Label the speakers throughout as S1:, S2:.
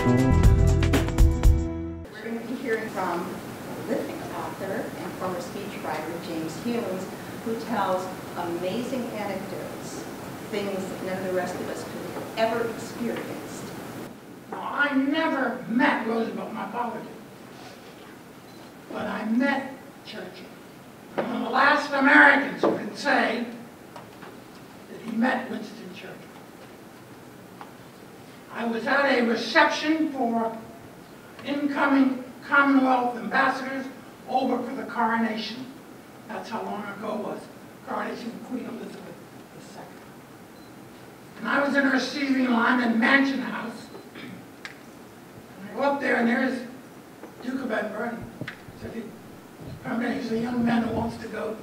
S1: We're going to be hearing from a prolific author and former speechwriter, James Hume, who tells amazing anecdotes, things that none of the rest of us could have ever experienced.
S2: Now, I never met Roosevelt, my father did, but I met Churchill. I'm one of the last Americans who can say that he met Winston Churchill. I was at a reception for incoming Commonwealth ambassadors over for the coronation. That's how long ago it was. Coronation of Queen Elizabeth II. And I was in a receiving line in Mansion House. And I go up there and there's Duke of Edinburgh. So he's a young man who wants to go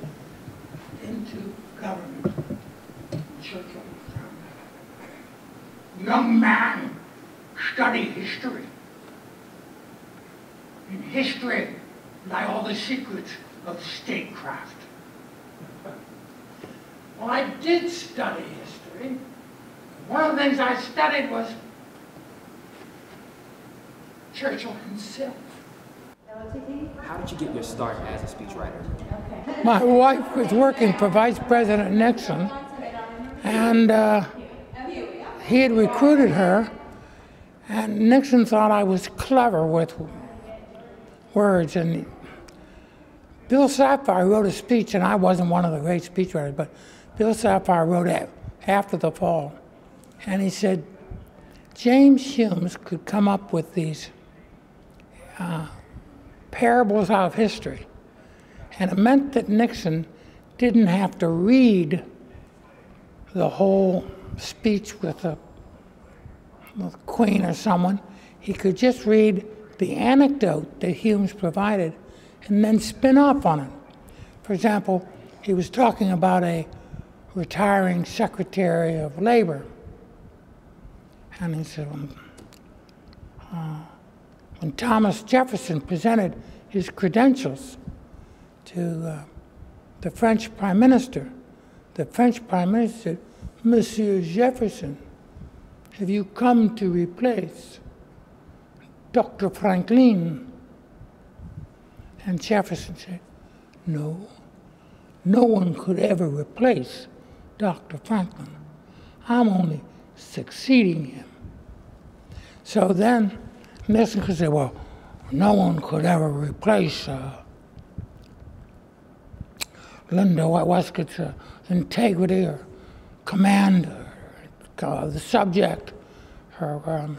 S2: into government. Churchill. Young man, study history. In history lie all the secrets of statecraft. Well, I did study history. One of the things I studied was Churchill himself.
S3: How did you get your start as a speechwriter?
S4: My wife was working for Vice President Nixon, and he had recruited her, and Nixon thought I was clever with words. And Bill Sapphire wrote a speech, and I wasn't one of the great speechwriters, but Bill Sapphire wrote it after the fall, and he said, James Hume could come up with these parables out of history. And it meant that Nixon didn't have to read the whole speech with the Queen or someone. He could just read the anecdote that Hume's provided and then spin off on it. For example, he was talking about a retiring Secretary of Labor. And he said, when Thomas Jefferson presented his credentials to the French Prime Minister, the French Prime Minister said, Monsieur Jefferson, have you come to replace Dr. Franklin? And Jefferson said, no, no one could ever replace Dr. Franklin. I'm only succeeding him. So then Nixon could say, well, no one could ever replace Linda Westcott's integrity or command, or the subject, her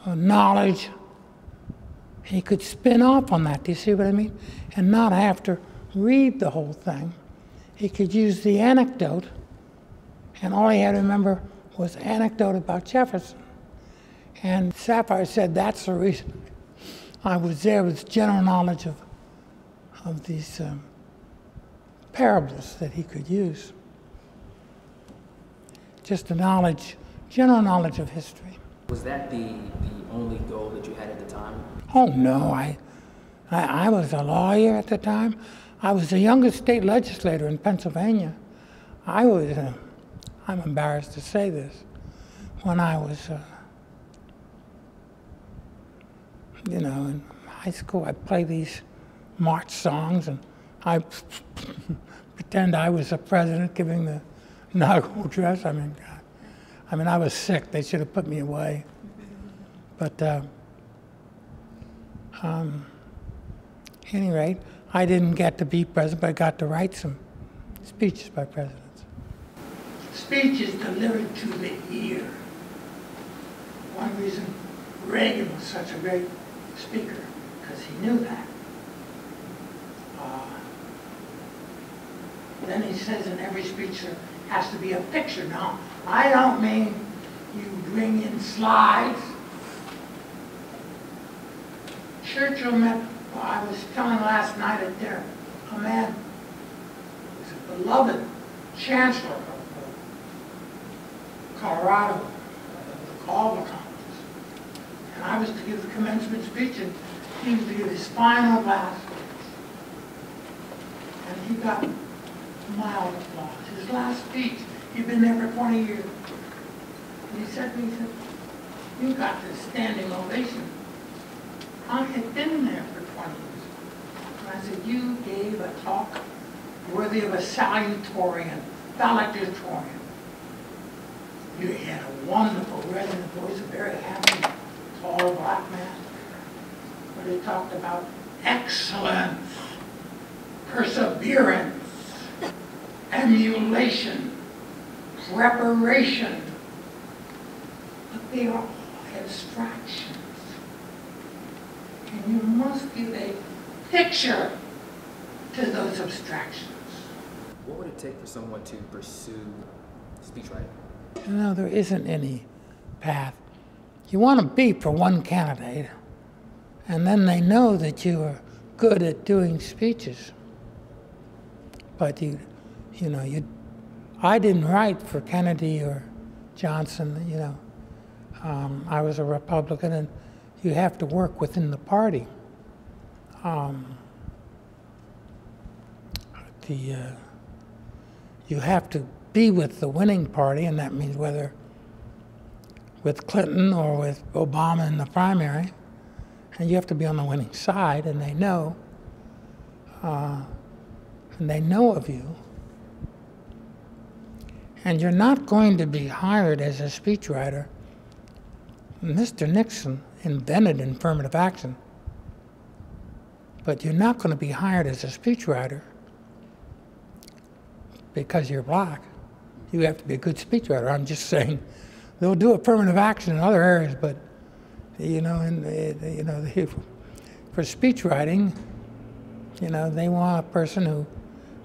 S4: knowledge. He could spin off on that, do you see what I mean? And not have to read the whole thing. He could use the anecdote, and all he had to remember was anecdote about Jefferson. And Sapphire said that's the reason I was there, with general knowledge of these parables that he could use. Just a knowledge, general knowledge of history.
S3: Was that the only goal that you had at the time?
S4: Oh no, I was a lawyer at the time. I was the youngest state legislator in Pennsylvania. I was, I'm embarrassed to say this, when I was in high school, I'd play these march songs, and I pretend I was the president giving the inaugural address. I mean, I was sick. They should have put me away. But at any rate, I didn't get to be president, but I got to write some speeches by presidents.
S2: Speech is delivered to the ear. One reason Reagan was such a great speaker, because he knew that. Then he says in every speech there has to be a picture. Now, I don't mean you bring in slides. Churchill met, well, I was telling last night at dinner, a man who was a beloved chancellor of Colorado, all the colleges. And I was to give the commencement speech, and he was to give his final last speech. And he got mild applause. His last speech, he'd been there for 20 years. And he said to me, he said, You got this standing ovation. I had been there for 20 years. And I said, you gave a talk worthy of a salutatorian, valedictorian. You had a wonderful resonant voice, a very handsome, tall black man. But it talked about excellence, perseverance, emulation, preparation. But they are all abstractions. And you must give a picture to those abstractions.
S3: What would it take for someone to pursue speechwriting?
S4: You know, there isn't any path. You want to be for one candidate, and then they know that you are good at doing speeches. But I didn't write for Kennedy or Johnson, you know. I was a Republican, and you have to work within the party. You have to be with the winning party, and that means whether with Clinton or with Obama in the primary, and you have to be on the winning side, and they know of you. And you're not going to be hired as a speechwriter. Mr. Nixon invented affirmative action, but you're not going to be hired as a speechwriter because you're black. You have to be a good speechwriter. I'm just saying they'll do affirmative action in other areas, but for speechwriting, they want a person who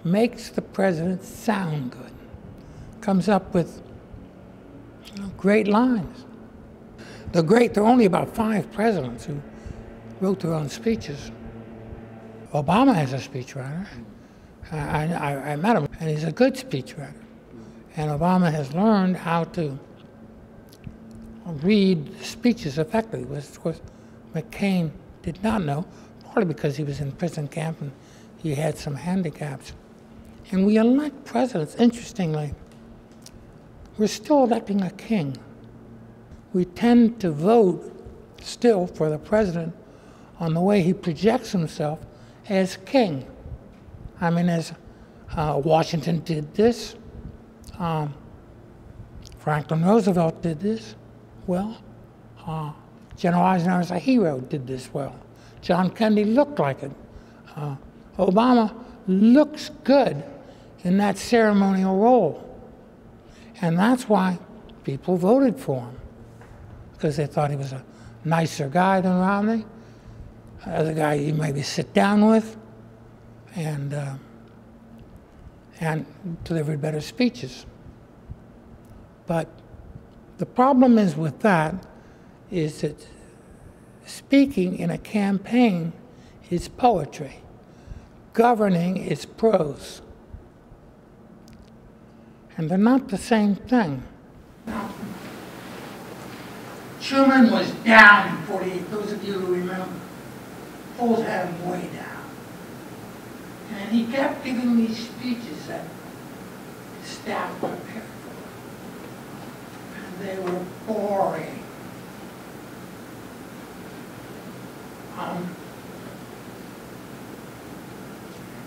S4: makes the president sound good, comes up with great lines. There are only about 5 presidents who wrote their own speeches. Obama has a speechwriter. I met him, and he's a good speechwriter. And Obama has learned how to read speeches effectively, which, of course, McCain did not know, partly because he was in prison camp and he had some handicaps. And we elect presidents, interestingly, we're still electing a king. We tend to vote still for the president on the way he projects himself as king. I mean, as Washington did this, Franklin Roosevelt did this well, General Eisenhower as a hero did this well, John Kennedy looked like it, Obama looks good in that ceremonial role. And that's why people voted for him, because they thought he was a nicer guy than Romney, the guy you maybe sit down with, and delivered better speeches. But the problem is with that is that speaking in a campaign is poetry. Governing is prose. And they're not the same thing.
S2: Now, Truman was down in 48. Those of you who remember, polls had him way down. And he kept giving these speeches that his staff prepared for. And they were boring.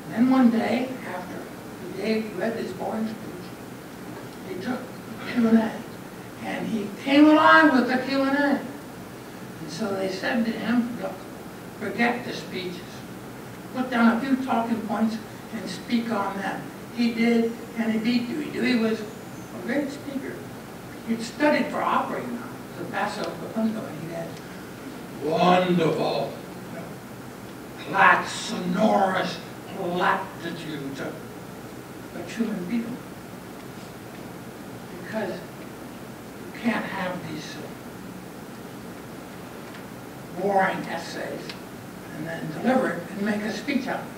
S2: Then one day, after he read this boring speech, he took Q&A, and he came alive with the Q&A. And so they said to him, look, forget the speeches. Put down a few talking points and speak on them. He did, and he beat Dewey. Dewey was a great speaker. He'd studied for operating now, the basso profundo, and he had wonderful, sonorous platitudes. But Truman beat him. Because you can't have these boring essays and then deliver it and make a speech out of it.